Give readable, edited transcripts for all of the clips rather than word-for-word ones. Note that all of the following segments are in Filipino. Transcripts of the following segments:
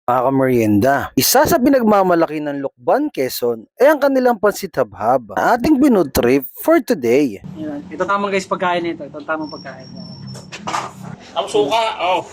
Mga kamerienda, isa sa pinagmamalaki ng Lukban, Quezon ay ang kanilang pansit habhab na ating binotrip for today. Yan. Ito tamang guys pagkain nito. Ito tamang pagkain. Ang suka, oh.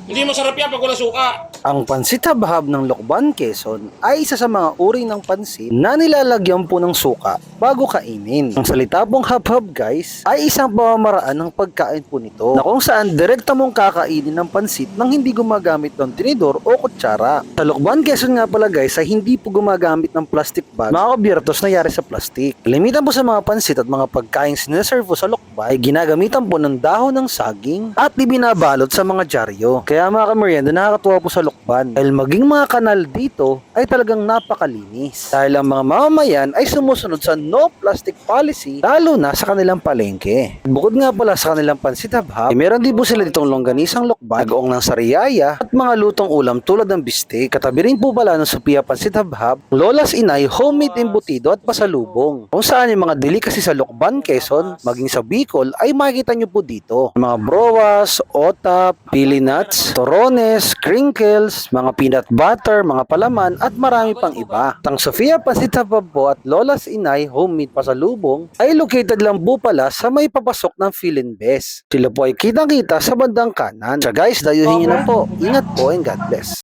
Hindi masarap yan pag wala suka. Ang pansit habhab ng Lukban, Quezon ay isa sa mga uri ng pansit na nilalagyan po ng suka bago kainin. Ang salita pong habhab guys ay isang pamamaraan ng pagkain po nito na kung saan direkta mong kakainin ng pansit nang hindi gumagamit ng tinidor o kutsara. Sa Lukban, Quezon nga pala guys ay hindi po gumagamit ng plastic bag, mga kubiertos na yari sa plastic. Limitan po sa mga pansit at mga pagkain sineserve po sa Lukban ay ginagamitan po ng dahon ng saging at ibinabalot sa mga dyaryo. Kaya mga kamerienda, nakakatuwa po sa Lukban dahil maging mga kanal dito ay talagang napakalinis dahil ang mga mamamayan ay sumusunod sa no plastic policy lalo na sa kanilang palengke. Bukod nga pala sa kanilang pansit habhab, meron din po sila ditong longganisang Lukban, goong ng sariyaya at mga lutong ulam tulad ng bistek. Katabi rin po pala ng Sophia Pansit Habhab, Lola's Inay homemade embutido at pasalubong. Kung saan yung mga delicacy sa Lukban, Quezon, maging sa Bicol ay makikita nyo po dito. Mga browas, otap, pili nuts, torones, crinkles, mga peanut butter, mga palaman at marami pang iba. Ang Sophia Pansit Habhab po at Lola's Inay homemade pasalubong ay located lang po pala sa may papasok ng Philinvest. Sila po ay kitang-kita sa bandang kanan. So guys, dayuhin nyo na po. Ingat po and God bless.